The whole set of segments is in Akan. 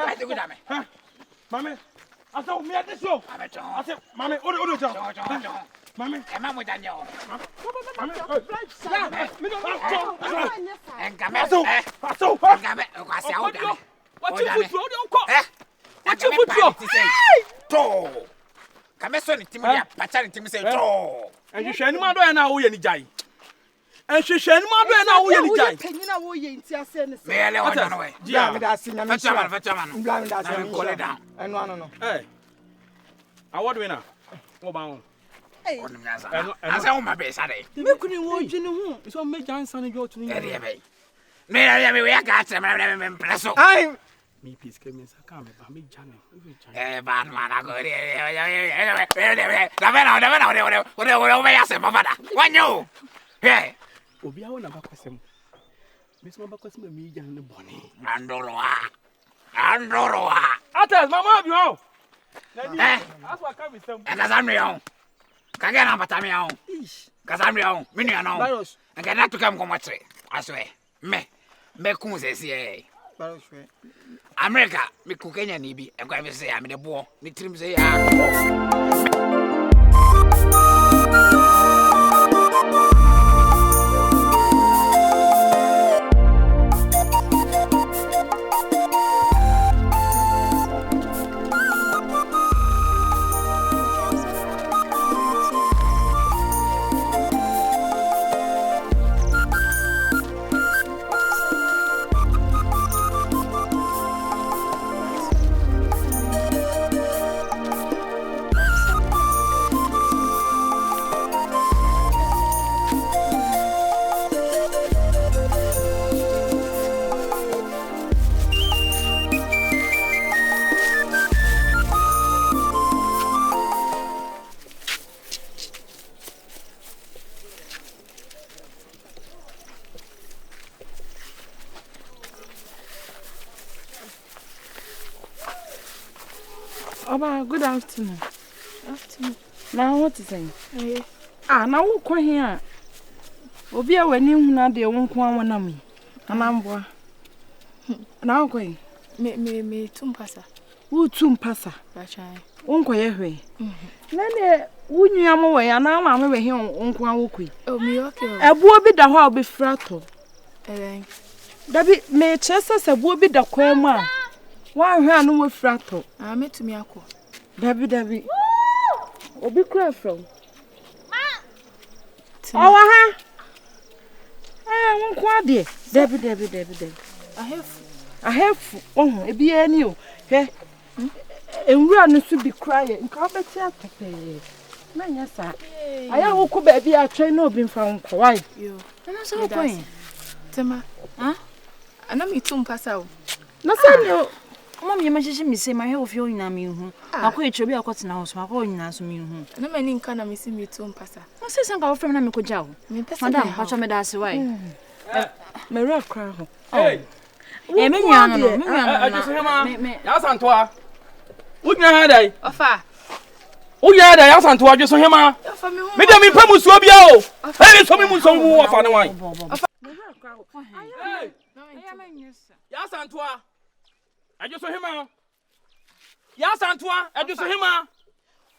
I do dame. Mame. Aso me at the show. I said, Mame, Odo. Mame, Am I with Daniel? And Camaso. What you put to Camason, Timothy, Paternity, say, to. And you shall not do now, we any jay. And she shall not do now, we any jay. May I let one away? Yeah, that's in a Fetchaman, blind as I call it down. And no. Hey, I want winner. Go bound. As I my base, I You couldn't watch in the room. So make Johnson go to me. May I got some presso? I'm me peace came in Sakame, but me Johnny. Bad man, I go there. Whatever, one you. Hey, Obia won about question. Miss Mabacus me young the bonny. Andoroa. Atas, Mamma, you know. That's what come with them. And as I'm young. Kagana Batamion. Casamrion, Minion. And get not to come come I swear. Me Kunze, America, me cooking and nibi, and go say I'm in the boy, me trim say, Oba, good afternoon. Now what is saying? Now who come here? Obi a wani huna de won ko anwana mi. Anamboa. Now going. Me tumpasa. Who tumpasa? Bachai. Won ko ye hwe. Nene wunua mo we ana ma me we he won ko anwokui. Oh me okay. Ebuo bi da ho a obi frato. Dabi me chese se ebuo bi da kwa mu a. Wa hwe anu wo frato. Metumi akọ. Dabi. Obi kura from. Oh, ha. Won kwa de. Dabi. I have ebi ani o. Hwe. Enwura no so bi kura ye. Nka obeti atete. Na nya sa. Aya wo ko ba bi atwe na obi mfa nko. Why? Yo. Na so point. Tema. Ana me tumpasa o. Na sa ni Mama yema jeje mi se ma he ofie onyina mi hu. Akọ echo bi akọ tena ho so akọ onyina so mi hu. Na mani nka na mi se mi tumpasa. No se san ka ofre na mi ko ja ho. Madam, ha cho me da se why. Me ra kra ho. Hey. Me nua no. Me ya santo a. Unya ha dai. Ofa. Unya dai ya santo a dweso hema. Ofa me hu. Me dem pa musuo bia o. Hey, so me musuo mu ofa ne wan. Ofa. Me ra kra ho. Hey. Ya santo a. Ajuso hima. Ya santoa, ajuso hima.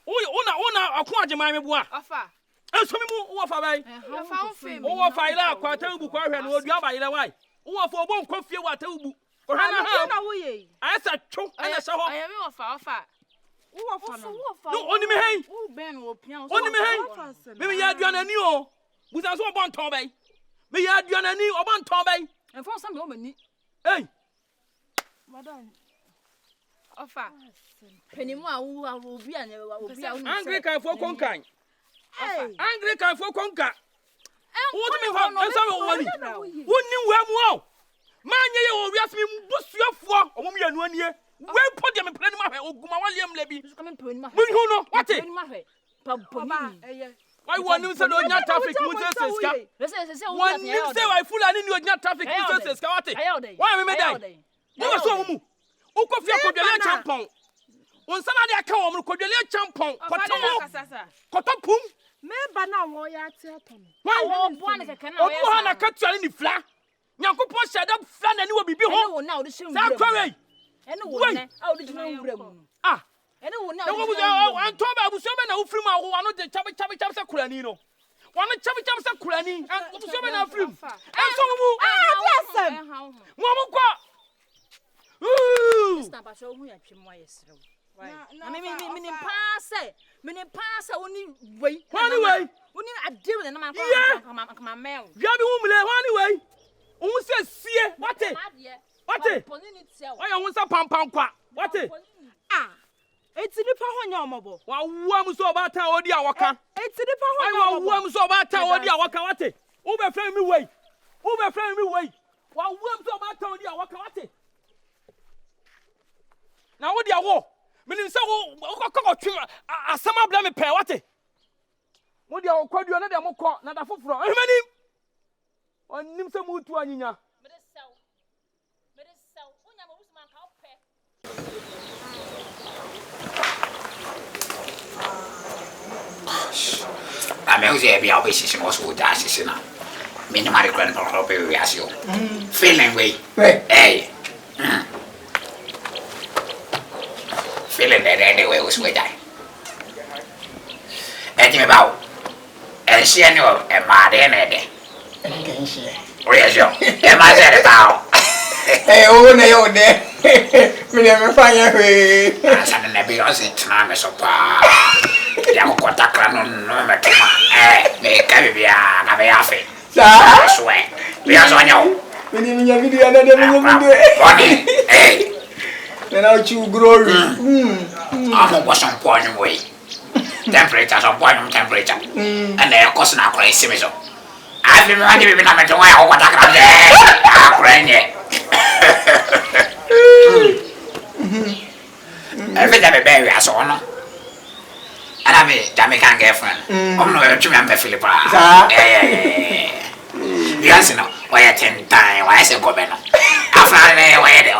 Una akwa agema me boa. Afa. Enso me mu wo fa bai. Afa onfe me. Wo fa ira akwa tawbu kwa hwe no odua ba ira wai. Wo fa obo nkwa fie wa tawbu. Ohwe na ha. Na wo ye. Ayesa twu ana se ho. Aye me ofa. Wo fa no. No oni me hen. Wo ben wo pian. Oni me hen. Me ya aduana ni o. Busan so obo nton bai. Me ya aduana ni obo nton bai. Enfo sam me o mani. Hey. Madam. Ofa. Penimu a wo obi a ne obi a wo. Anglican for konkan. Hey. Anglican for konka. Wo to me fa enso me woni. Wonni wemu o. Manye ye o wiase me busuafo omum ya nu anie. We po de me plani ma hwe oguma waliem labi. Mun hu no wate. Why one say no nya traffic mu se ska. One say why fulani ni onya traffic mu se ska wate. Why me dai? Wo so mu. Ukofia kodwele champon. Wonsana de aka wo mu kodwele champon. Kotopum. Me ba na wo ya ate atom. Why Wo bo na keke na wo ya. Obu ha na katuale ni fla. Nyankopon sheda fla na ni wo bibi ho. Wo na wo de hwe. Sa kwawe. one how did you ah ene wo na an to ba abuso be na wo firi ma wo no de chabe se kurani no one chabe se kurani abuso be na firi enso mu Yes mo mo kwa Mr. Basho hu ya twem wa yesrew na me ni pass oni wei oni ade we na ma kwa mel bia bi hu mle wani wei hu se sie wate why you want pam kwa wate eti nipa ho nya omobo wa wo am so ba ta odi awaka eti nipa ho nya omobo wa wo am so ba ta odi awaka wate wo be friend me wei wa wo am so ba ta odi awaka wate na wo dia wo menim se wo kokko twem asama bla me pe wate wo dia wo kwaduo na de mo kọ na da foforo ehmanim onim se mu tu anyinya unya mo usman ka ope me usi bia obeshi simo so da sisi na me ni mari kran ko pe wi asio feeling way hey feeling that way was way die eti me bawo en si ani o e ma de na de en kan si o ya jo e ma se de tawo o na yo de me me fanya we asa na bi o se tna me so pa ya ko kota krano no me tuma me ka bia na be afi sa swe bi aso nyawo me nya video na de me nya video boni na chu glory amo wasan point way temperature so point temperature and the cost na kora isi me so afi me wani bi na me tuma ya ko kota krano akora nye every time be we aso no ana me Jamaican girlfriend no we tumi am be Philippa yes no why 10 time why say go be no after ne why de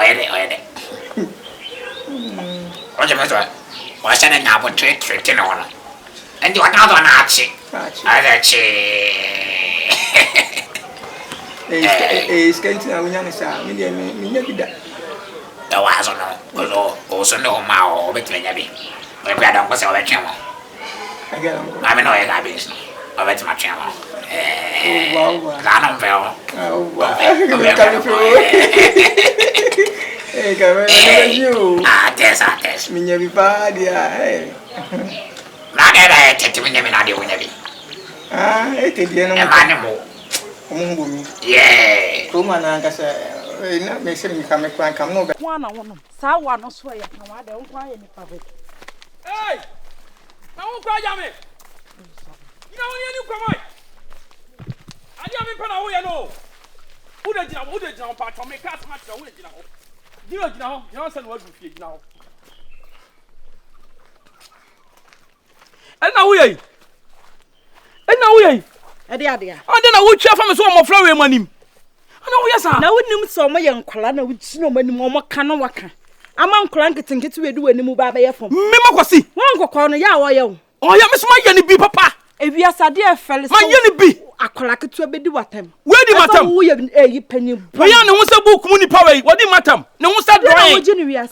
oje me so why say na abo treat no no and you want na achi skate na unya ne sa me de me nya bida da wa so no o so no ma o betwe nya bi we kwa don ko se o betwe mo I mean, I got business. I went to my channel. Wow. I don't feel. Hey, come on, you. Test. Minya bipadi hey. Na era tete minya na de wonyabi. Ete dia no. E mane mo. Omumbu mi. Yeah. Kuma na nkasa na me se mi kame kwa kam no be. Kwa na wono. Sa wa no so ya kan wa de wo kwa ye ni pa be. Hey! Na wo kwa jame. Ina woni ani kwa mai. Adi ame pa na wo ye no. Wo de jina pa to me ka ma tra wo de jina ho. Jina ho. Ya se no wa du fie jina ho. Ena wo ye. Ade ade a. Ade na wo twa fa me so mo fra we manim. Ana wo ye sa. Na wonim so mo ye nkwala na wo chino manim o mo ka no waka. Ama nkwala nketenkete we du wanimu ba ba ye fom. Me makosi. Won kokko no ya wo ye wo. Oh ya me so ma ye ni bi papa. Ewiasade efele so. Ma ye ni bi. Akola ketu bedi watam. We di matam. Wo ye eyi panyi. We ya ne ho se book mu ni pa we. Wo di matam. Ne ho se drawing.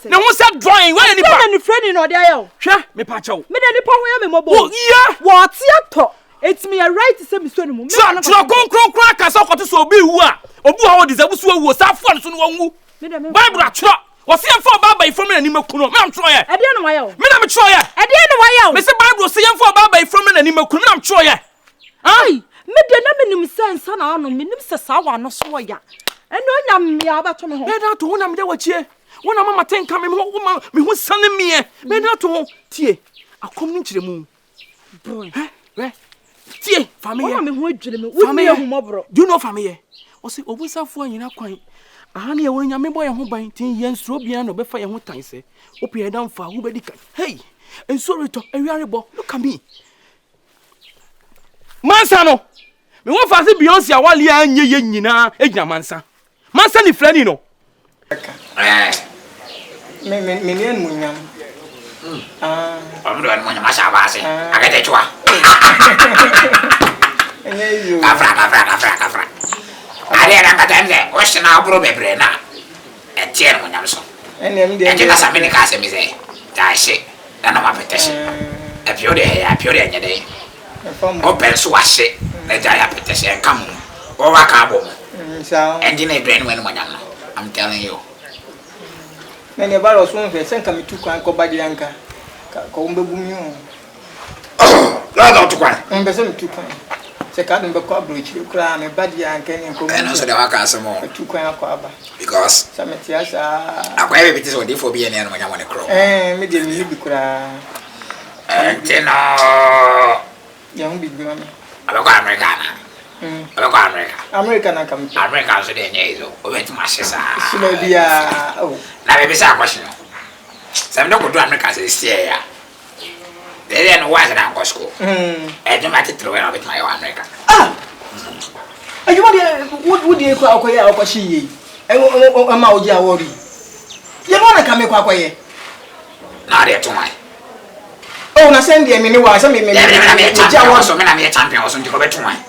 Ne ho se drawing. We ni pa. Na ni friend no de ayo. Hwe me pa chawo. Me de ni pa ho ya me mobo. Oh yeah. Wo tiato. It's me a right to say me so ni mu. Tro konkron aka so koto so obi wu a. Obu ha wo di zabu so wu sa fo so no wu. Bible atro. Wo se yemfo baba ifrom na ni makuno. Me am tro ye. E de no wa yo. Me na me tro ye. E de no wa yo. Me se Bible se yemfo baba ifrom na ni makuno. Me na me tro ye. Ai, me de na me nim sense na ano me nim se sa wa no so ya. E no nya me abato me ho. Me da to wona me de wachie. Wona mama tenka me ho me ho sane me. Me da to tie. Akom ni kire mu. Bro. We. Tie, family. Wona me ho adwire me. Wo me hu mobro. Do you know family? O se obusafo anyina kwan. Aha na ye wonya me boy ho ban tin ye nsuro bia no be fa ye ho tan se. Opie dan fa wo be di kan. Hey, ensuro to awiare bo. Look at me. Mansa no. Me won fa se Beyonce awale anye ye nyina egina Mansa. Mansa ni flani no. Me ni en munyam. Amdo an mo nyama sa ba se. Akete chwa. Enyeyo. Afra. Ari ana katanze, oshina abro bebre na. Etien mo nyam so. And them there. And you got many cars, me say. That's it. And I'm a petition. A pure day, a pure day. Open swash it. A giant petition come. Or a cabo. And you may drain when I'm telling you. Many of us won't be sent me to Quanco Badianca. Combe Boom. Oh, not to one. I'm the same 2 points. Second, the coverage, you cry, a body and can come. And also the workers some more. 2 quack Because some tears are. I quite it is what for being when I want to crow. Eh, medium, you be cry. And then, young big woman. I look Americana. I look America. American, I come. Americans are the went to my sister. Oh, now, maybe some question. Some don't go to America, they stay here. They didn't want an uncle school. I don't like to throw it with my America. Ah! Are you what would you call a she? A Mauja worry. You want to come in Quaquay? Not there to my. Oh, I send them in the was. I mean, I'm a champion or something to go to mine.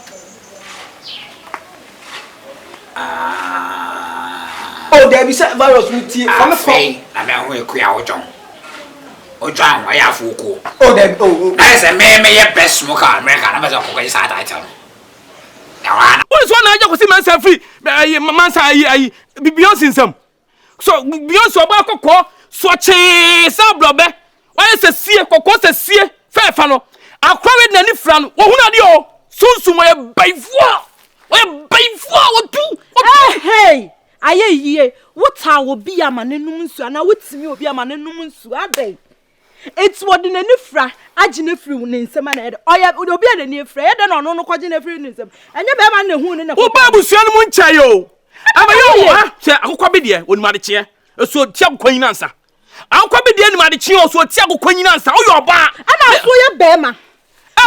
Oh, there be some virus with you. I'm afraid I'm a queer old John. Oh, John, I have Fuku. Oh, that that's a man, may best smoker, American. I'm a queer side item. What is one I just see Mansa free? Mansa, I be beyond some. So, beyond so about cocoa, swatching, some blobber. Why is a seer, cocoa, a seer, fair funnel? I'll cry with any friend. What would you? Soon to my by four. Well, by 4 or 2. Hey, I ye. What I will be a man in Numunsu, and I would see you be a man in Numunsu, are they? It's what in a nifra, Ajinifru in some manner. I have would be a near Fred and on no cotton everynism. And you bear man who in a Babu Shannon Chayo. I'm a young I'll come here with my chair. So tell Queen answer. I'll come here in my chair, so tell Queen answer. Oh, your bar. And I saw your bema.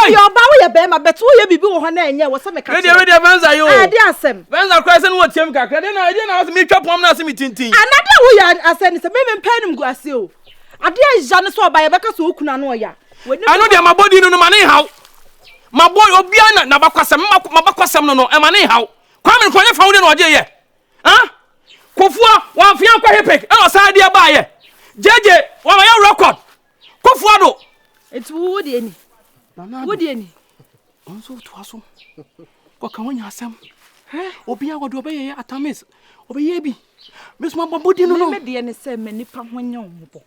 Your bow, bema, but who you be on and was some kind of Vanza. I dare some. Vanza Crescent what Tim Cack. I didn't ask me to come and see me tinting. Another way I send is a baby pen glassio. I dare Janice by a backer so kunanoya. I know they are my body no money how. My boy Obiana, Nabakasam, Mabakasam no, and money how. Come and call found in Odia. Huh? Kofua, 1 fianco epic, and a side dear buyer. JJ, 1 year record. Kofuado. It's woody. Would any? Also, Twasso. What can you have some? Obia would obey at Tamis. Obey Abby. Miss Mabody no me the same many pound when you're mobile.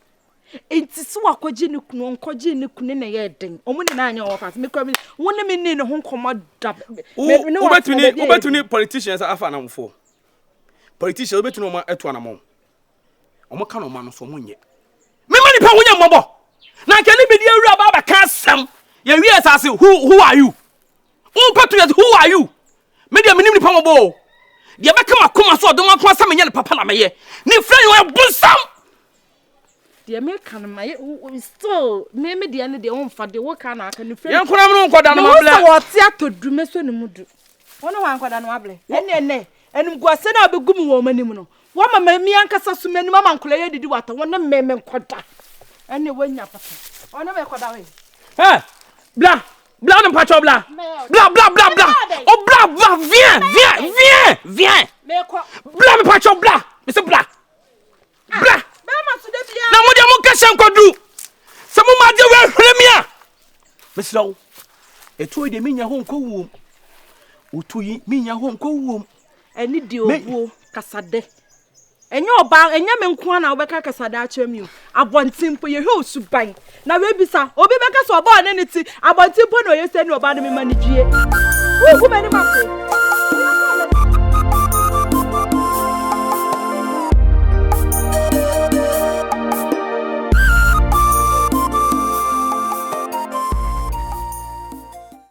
It's so a cogenic non cogenic kunina, only 9 of us. Make 1 minute in a home command. Over politicians are fan for. Politicians bet no man at 1 among. What kind of man for 1 year? Me money pound when you're mobile. Now can it be the rubber cast? Yes, I say, who are you? Oh, patriots, who are you? Media minimum pombo. You ever come so don't want some young papa na me. Ni friend you busam. The American my still maybe the end the own for the work and I can friend. You no kwada no mable. What theater do me so ni mudu. Ono wan kwada no mable. Ene enum gwase na obegum wo manim no. Wo mama mi ankasa so manim mama nkola ye didi wata wona mmemme nkoda. Ene wanya papa. Ono me kwada we. Hey! Blah, blah, ne pas blah. Blah, blah, blah, blah. Oh, blah, blah, viens. Blah, me pas blah. Mais c'est blah. Blah. Na mo dia mo kase nkodu. Se mo ma dia we hwemia. Me slow. Etu de minya ho nkowu. Otu yi minya ho nkowu. Eni di owo kasade. Enye oba enye me nko na obeka kasade a chemi o. Abontimpo ye hwe osuban. Na we bisa obi beka so oba ne ti abontimpo na oyese ni oba ne me manidwie. Wo gu mani mako.